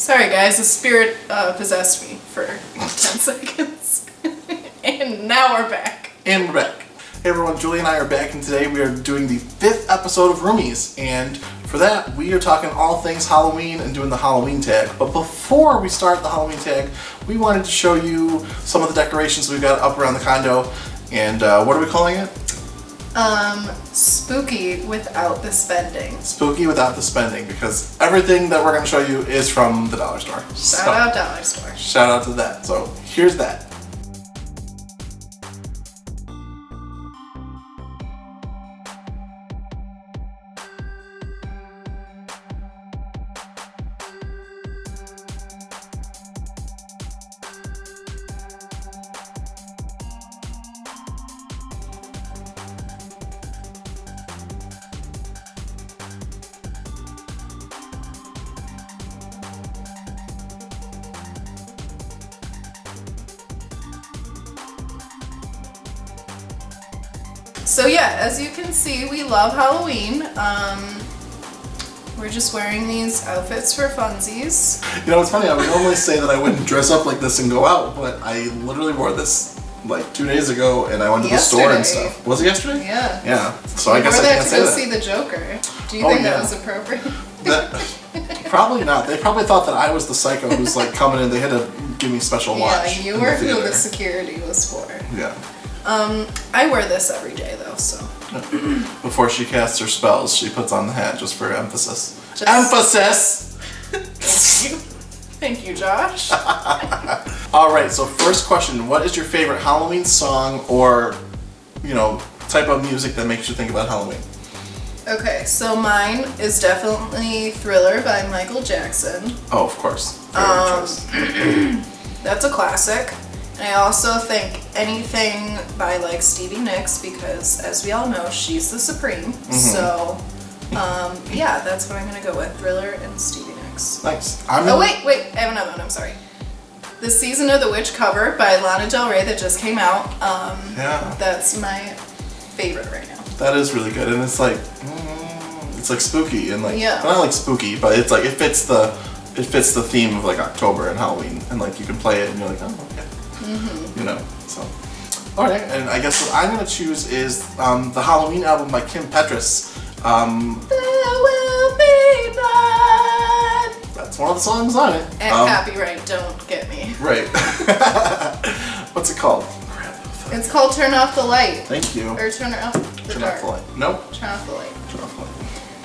Sorry guys, the spirit possessed me for 10 seconds. And now we're back. And we're back. Hey everyone, Julie and I are back, and today we are doing the 5th episode of Roomies. And for that, we are talking all things Halloween and doing the Halloween tag. But before we start the Halloween tag, we wanted to show you some of the decorations we've got up around the condo. And what are we calling it? Spooky without the spending. Spooky without the spending, because everything that we're going to show you is from the dollar store. Shout out dollar store. Shout out to that. So here's that. So yeah, as you can see, we love Halloween. We're just wearing these outfits for funsies. You know, it's funny, I would normally say that I wouldn't dress up like this and go out, but I literally wore this like 2 days ago and I went to the store and stuff. Was it yesterday? Yeah. Yeah. So I guess I can't say that. You wore that to go see the Joker. Do you think that was appropriate? Probably not. They probably thought that I was the psycho who's like coming in. They had to give me special watch. Yeah, you were who the security was for. Yeah. I wear this every day though, so. Before she casts her spells, she puts on the hat just for emphasis. Emphasis! Thank you. Thank you, Josh. Alright, so first question, what is your favorite Halloween song or, you know, type of music that makes you think about Halloween? Okay, so mine is definitely Thriller by Michael Jackson. Oh, of course. That's a classic. And I also think anything by like Stevie Nicks, because as we all know, she's the supreme. Mm-hmm. So, yeah, that's what I'm gonna go with, Thriller and Stevie Nicks. Nice. Wait, I have another one, I'm sorry. The Season of the Witch cover by Lana Del Rey that just came out. Yeah. That's my favorite right now. That is really good, and it's like spooky and like, yeah. Not like spooky, but it's like, it fits the theme of like October and Halloween, and like you can play it and you're like, oh, okay. Mm-hmm. You know, so. Alright, and I guess what I'm going to choose is the Halloween album by Kim Petras. There will be blood. That's one of the songs on it. And copyright, don't get me. Right. What's it called? It's called Turn Off the Light. Thank you. Or Turn Off the Dark. Off the Light. Nope. Turn Off the Light. Turn Off the Light.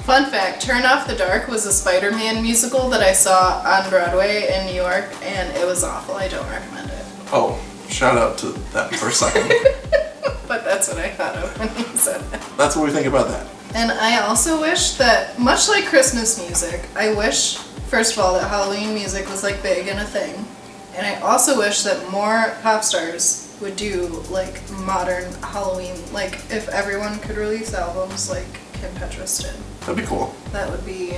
Fun fact, Turn Off the Dark was a Spider-Man musical that I saw on Broadway in New York, and it was awful. I don't recommend it. Oh, shout out to that for a second. But that's what I thought of when you said that. That's what we think about that. And I also wish that, much like Christmas music, I wish, first of all, that Halloween music was like big and a thing. And I also wish that more pop stars would do like modern Halloween, like if everyone could release albums like Kim Petras did. That'd be cool. That would be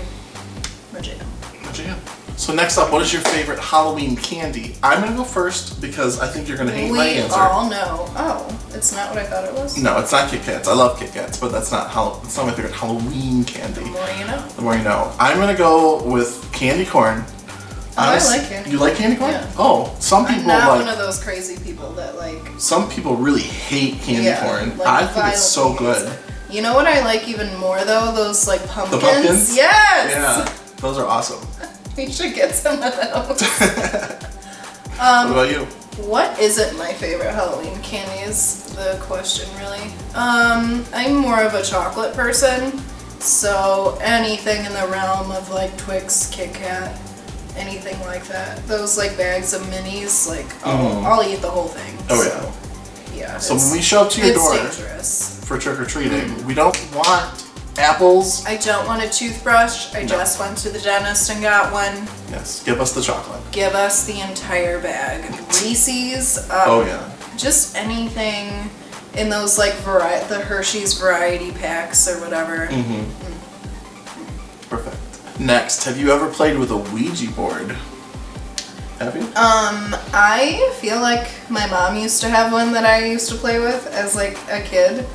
my jam. My jam. So next up, what is your favorite Halloween candy? I'm gonna go first because I think you're gonna hate my answer. We all know. Oh, it's not what I thought it was? No, it's not Kit Kats. I love Kit Kats, but that's not it's not my favorite Halloween candy. The more you know. The more you know. I'm gonna go with candy corn. I like candy corn. You like candy corn? Yeah. Oh, some people I'm not one of those crazy people that like. Some people really hate candy corn. Like I think it's so good. You know what I like even more though? Those like pumpkins. The pumpkins? Yes. Yeah, those are awesome. We should get some of those. What about you? What isn't my favorite Halloween candy is the question, really. I'm more of a chocolate person, so anything in the realm of like Twix, Kit Kat, anything like that. Those like bags of minis, like I'll eat the whole thing. Oh so, yeah. So when we show up to your door for trick-or-treating, we don't want apples. I don't want a toothbrush. I just went to the dentist and got one. Yes, give us the chocolate. Give us the entire bag. Reese's. Oh yeah. Just anything in those like the Hershey's variety packs or whatever. Perfect. Next, have you ever played with a Ouija board? Have you? I feel like my mom used to have one that I used to play with as like a kid.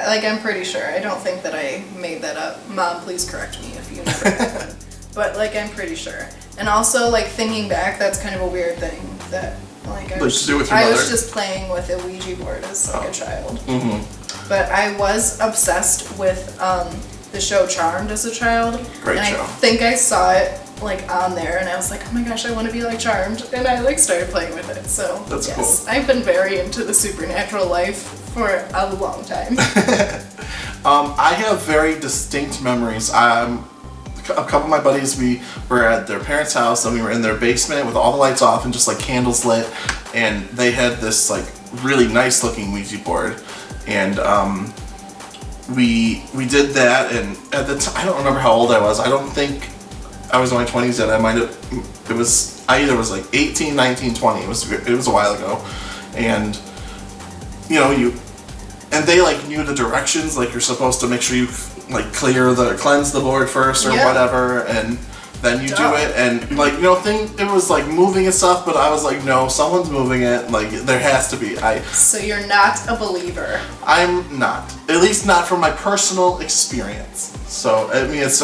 Like, I'm pretty sure. I don't think that I made that up. Mom, please correct me if you never had one. but like I'm pretty sure. And also like thinking back, that's kind of a weird thing that like I was just playing with a Ouija board as like a child. Mm-hmm. But I was obsessed with the show Charmed as a child. Great show. I think I saw it like on there and I was like, oh my gosh, I want to be like Charmed, and I like started playing with it. So that's cool. I've been very into the supernatural life for a long time. I have very distinct memories. A couple of my buddies, we were at their parents' house and we were in their basement with all the lights off and just like candles lit, and they had this like really nice looking Ouija board, and we did that, and at the time I don't remember how old I was. I don't think I was in my 20s yet. I either was like 18, 19, 20. It was a while ago, and they like knew the directions, like you're supposed to make sure you like cleanse the board first or whatever, and then you do it, and like it was like moving and stuff, but I was like, no, someone's moving it, like there has to be. So you're not a believer? I'm not, at least not from my personal experience. So I mean, it's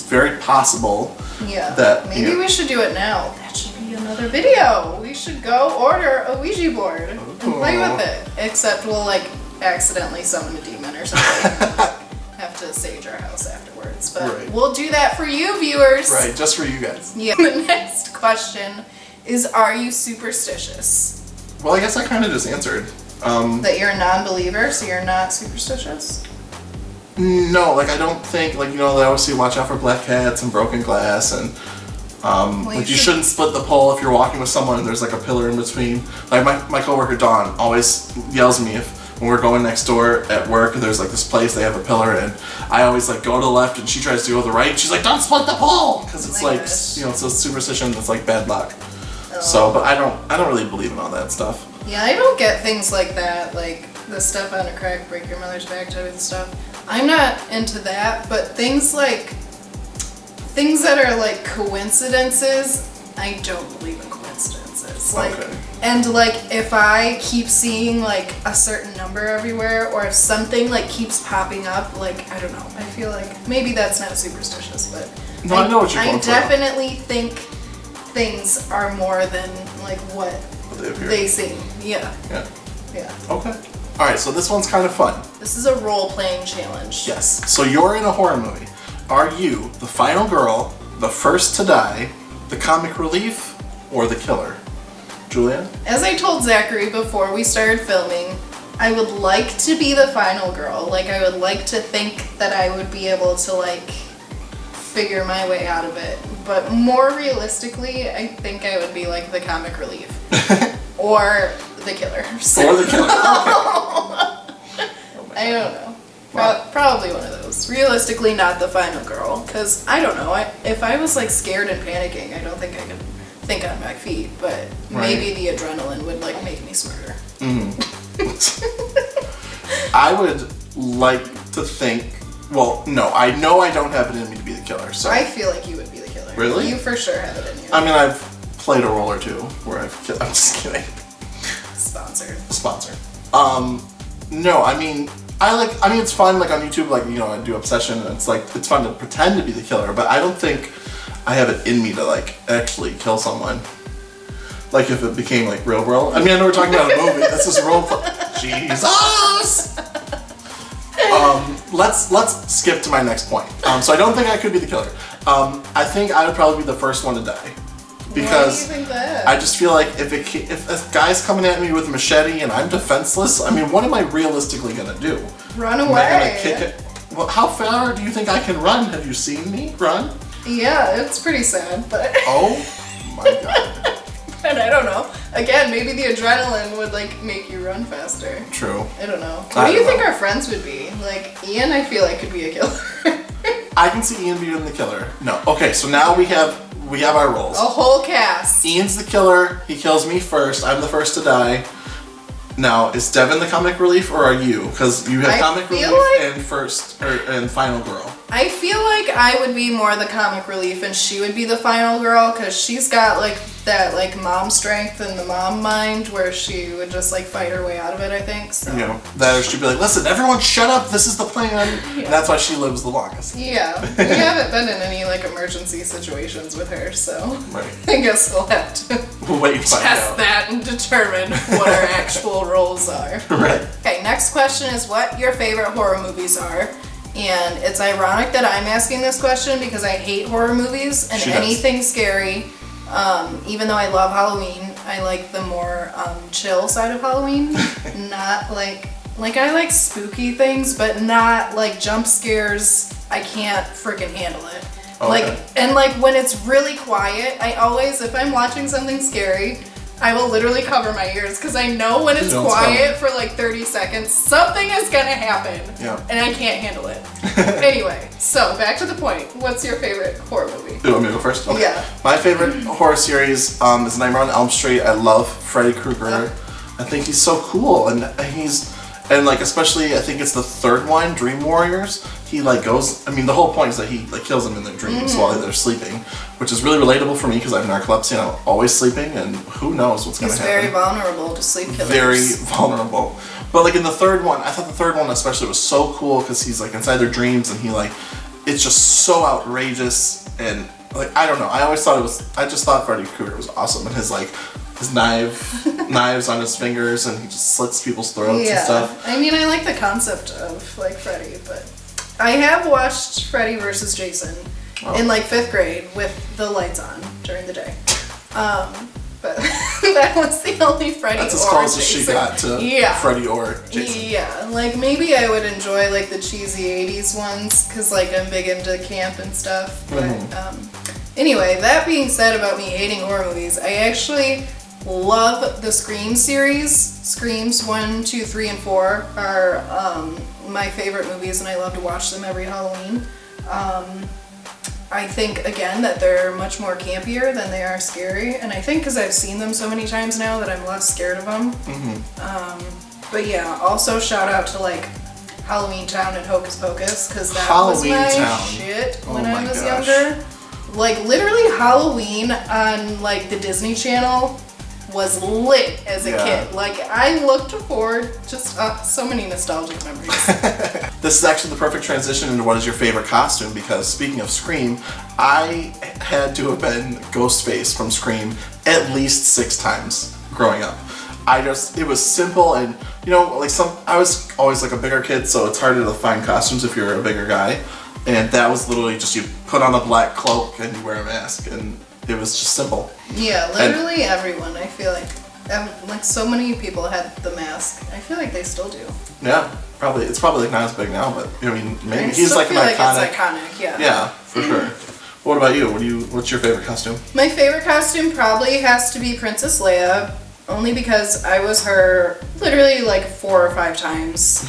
very possible. Yeah. That maybe we should do it now. That should be another video. We should go order a Ouija board and play with it. Except we'll like accidentally summon a demon or something. Have to sage our house afterwards, but we'll do that for you viewers. Right, just for you guys. Yeah. The next question is, are you superstitious? Well, I guess I kind of just answered. That you're a non-believer, so you're not superstitious? No, like I don't think, like they always say watch out for black cats and broken glass, and like you shouldn't split the pole if you're walking with someone and there's like a pillar in between. Like my coworker Dawn always yells at me when we're going next door at work and there's like this place, they have a pillar, and I always like go to the left and she tries to go to the right and she's like, don't split the pole, because it's like it's a superstition that's like bad luck. So, but I don't really believe in all that stuff. Yeah, I don't get things like that, like the step on a crack, break your mother's back type of stuff. I'm not into that, but things that are like coincidences, I don't believe in coincidences. Like, and like if I keep seeing like a certain number everywhere, or if something like keeps popping up, like I don't know, I feel like maybe that's not superstitious, but no, I know what you're going for. I definitely think things are more than like what they seem. Yeah. Okay. All right, so this one's kind of fun. This is a role-playing challenge. Yes. So you're in a horror movie. Are you the final girl, the first to die, the comic relief, or the killer? Julia? As I told Zachary before we started filming, I would like to be the final girl. Like, I would like to think that I would be able to, like, figure my way out of it. But more realistically, I think I would be, like, the comic relief. Or the killer. So. Or the killer. Okay. I don't know. Probably one of those. Realistically, not the final girl, because I don't know. If I was like scared and panicking, I don't think I could think on my feet. But maybe the adrenaline would like make me smarter. I would like to think. Well, no, I know I don't have it in me to be the killer. So I feel like you would be the killer. Really? You for sure have it in you. I mean, I've played a role or two where I'm just kidding. Sponsored. No, I mean, it's fun, like on YouTube, like, I do Obsession, and it's like, it's fun to pretend to be the killer, but I don't think I have it in me to like actually kill someone. Like if it became like real world. I mean, I know we're talking about a movie, this is role play. Jesus! Let's skip to my next point. So I don't think I could be the killer. I think I would probably be the first one to die. Because why do you think that? I just feel like if a guy's coming at me with a machete and I'm defenseless, I mean, what am I realistically gonna do? Run away. Am I gonna kick it? Well, how far do you think I can run? Have you seen me run? Yeah, it's pretty sad, but. Oh my god. And I don't know. Again, maybe the adrenaline would like make you run faster. True. I don't know. What do you think our friends would be? Like Ian, I feel like could be a killer. I can see Ian being the killer. No. Okay, so now we have our roles. A whole cast. Ian's the killer. He kills me first. I'm the first to die. Now, is Devin the comic relief or are you? Because you have comic relief and final girl. I feel like I would be more the comic relief and she would be the final girl because she's got like that like mom strength and the mom mind where she would just like fight her way out of it, I think. So. You know, that or she'd be like, listen, everyone shut up, this is the plan. Yeah. And that's why she lives the longest. Yeah, we haven't been in any like emergency situations with her, so Right. I guess we'll have to Wait and find test out. that and determine what our actual roles are. Right. Okay, next question is what your favorite horror movies are. And it's ironic that I'm asking this question because I hate horror movies and She does. anything scary. Even though I love Halloween, I like the more chill side of Halloween. Not like I like spooky things, but not like jump scares. I can't freaking handle it. Okay. Like when it's really quiet, I always, if I'm watching something scary, I will literally cover my ears because I know when it's You know it's quiet for like 30 seconds, something is gonna happen. Yeah. And I can't handle it. Anyway, so back to the point. What's your favorite horror movie? You want me to go first? Okay. Yeah. My favorite horror series is Nightmare on Elm Street. I love Freddy Krueger. I think he's so cool, and like especially I think it's the third one, Dream Warriors. He like goes. I mean, the whole point is that he like kills them in their dreams while they're sleeping, which is really relatable for me because I have narcolepsy and I'm always sleeping, and who knows what's going to He's happen. very vulnerable to sleep killers. Very vulnerable. But like in the third one, I thought the third one especially was so cool because he's like inside their dreams and he like, it's just so outrageous and like, I don't know. I just thought Freddy Krueger was awesome and his knives on his fingers and he just slits people's throats and stuff. I mean, I like the concept of like Freddy, but I have watched Freddy versus Jason in like 5th grade with the lights on during the day. But that was the only Freddy That's as or close as Jason. she got to Freddy or Jason. Yeah, like maybe I would enjoy like the cheesy 80s ones because like I'm big into camp and stuff. But anyway, that being said about me hating horror movies, I actually love the Scream series. Screams 1, 2, 3, and 4 are my favorite movies and I love to watch them every Halloween. I think, again, that they're much more campier than they are scary. And I think because I've seen them so many times now that I'm less scared of them. But yeah, also shout out to like Halloween Town and Hocus Pocus because that was my shit when I was younger. Like literally Halloween on like the Disney Channel was lit as a kid. Like I looked forward, just so many nostalgic memories. This is actually the perfect transition into what is your favorite costume because speaking of Scream, I had to have been Ghostface from Scream at least 6 times growing up. It was simple and like I was always like a bigger kid, so it's harder to find costumes if you're a bigger guy. And that was literally just you put on a black cloak and you wear a mask and it was just simple. Yeah, literally everyone. I feel like so many people had the mask. I feel like they still do. Yeah, probably. It's probably like not as big now, but I mean, maybe he's like an iconic. It's iconic, yeah. Yeah, for sure. What about you? What's your favorite costume? My favorite costume probably has to be Princess Leia, only because I was her literally like 4 or 5 times.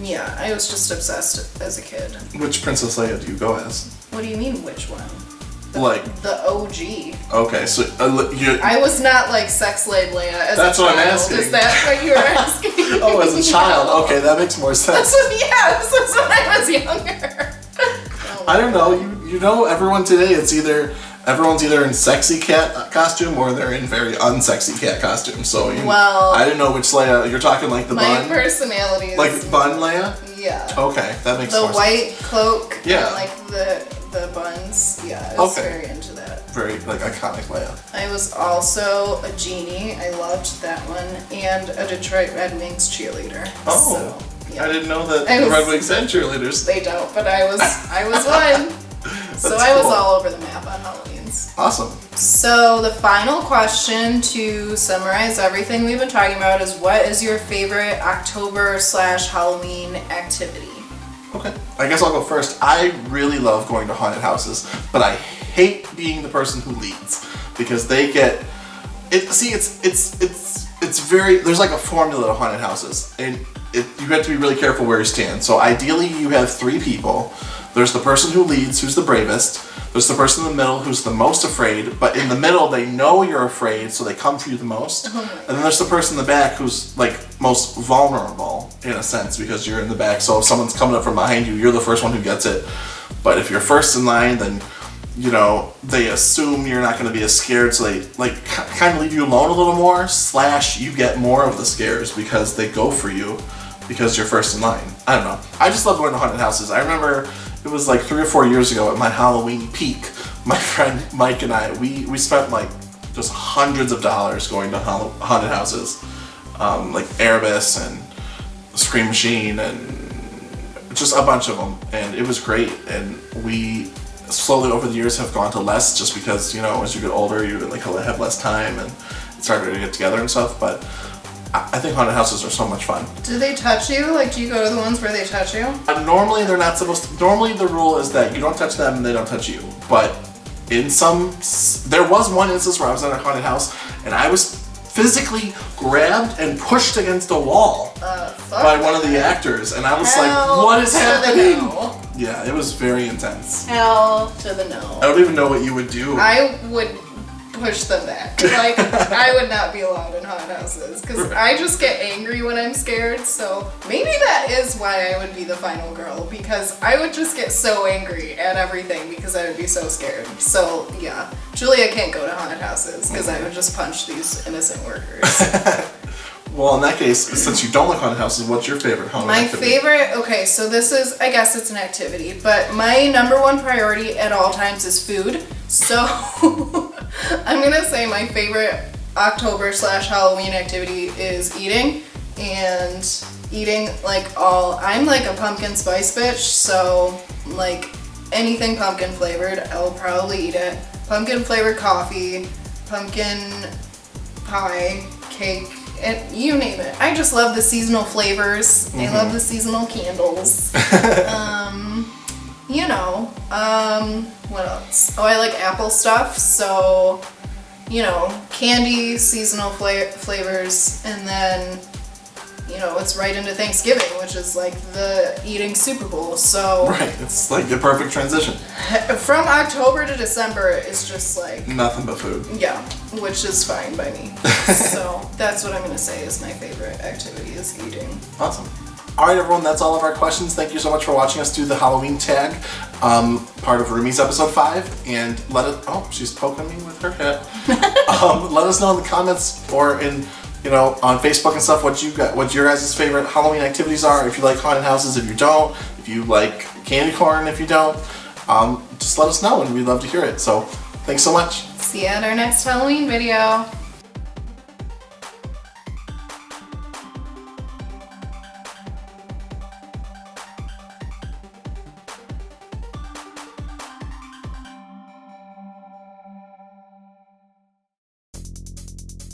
Yeah, I was just obsessed as a kid. Which Princess Leia do you go as? What do you mean, which one? The OG. Okay, so I was not like sex slave Leia as That's a child. what I'm asking. Is that what you were asking? Oh, as a child. Okay, that makes more sense. This was when I was younger. I don't know. You know, everyone today, everyone's either in sexy cat costume or they're in very unsexy cat costume. So I didn't know which Leia you're talking. Like the bun. My personality is like bun Leia. Yeah. Okay, that makes more sense. The white cloak. Yeah. And like the buns. Yeah, I was very into that. Very like iconic Leia. I was also a genie. I loved that one, and a Detroit Red Wings cheerleader. Oh. So, yeah. I didn't know that the Red Wings had cheerleaders. They don't, but I was one. So I was all over the map on Halloween's. Awesome. So the final question to summarize everything we've been talking about is what is your favorite October/Halloween activity? Okay. I guess I'll go first. I really love going to haunted houses, but I hate being the person who leads because they get it. See, it's very there's like a formula to haunted houses, and you have to be really careful where you stand. So ideally, you have 3 people. There's the person who leads, who's the bravest. There's the person in the middle who's the most afraid, but in the middle they know you're afraid, so they come for you the most. And then there's the person in the back who's like most vulnerable in a sense because you're in the back. So if someone's coming up from behind you, you're the first one who gets it. But if you're first in line, then you know, they assume you're not going to be as scared, so they like kind of leave you alone a little more, / you get more of the scares because they go for you because you're first in line. I don't know. I just love going to haunted houses. I remember it was like 3 or 4 years ago at my Halloween peak, my friend Mike and I, we spent like just hundreds of dollars going to haunted houses, like Erebus and Scream Machine and just a bunch of them, and it was great. And we slowly over the years have gone to less, just because, you know, as you get older you like have less time and it's harder to get together and stuff. But I think haunted houses are so much fun. Do they touch you? Like, do you go to the ones where they touch you? Normally they're not supposed to. Normally the rule is that you don't touch them and they don't touch you. But in some, there was one instance where I was at a haunted house and I was physically grabbed and pushed against a wall by one of the actors, and I was like, what is happening? No. Yeah, it was very intense. Hell to the no. I don't even know what you would do. I would push them back. Like, I would not be allowed in haunted houses because I just get angry when I'm scared. So maybe that is why I would be the final girl, because I would just get so angry at everything because I would be so scared. So yeah, Julia can't go to haunted houses because I would just punch these innocent workers. Well, in that case, since you don't like haunted houses, what's your favorite Halloween activity? Okay, so this is, I guess it's an activity, but my number one priority at all times is food. So I'm gonna say my favorite October / Halloween activity is eating, and eating I'm like a pumpkin spice bitch, so like anything pumpkin flavored, I'll probably eat it. Pumpkin flavored coffee, pumpkin pie, cake, and you name it. I just love the seasonal flavors. Mm-hmm. I love the seasonal candles. You know, what else? Oh, I like apple stuff, so, you know, candy, seasonal flavors, and then, you know, it's right into Thanksgiving, which is like the eating Super Bowl, so. Right, it's like the perfect transition. From October to December, it's just like. Nothing but food. Yeah, which is fine by me. So that's what I'm gonna say is my favorite activity is eating. Awesome. Alright everyone, that's all of our questions. Thank you so much for watching us do the Halloween tag, part of Roomies episode 5, and she's poking me with her hat. Let us know in the comments or in, you know, on Facebook and stuff what your guys' favorite Halloween activities are. If you like haunted houses, if you don't, if you like candy corn, if you don't, just let us know and we'd love to hear it. So thanks so much. See you at our next Halloween video.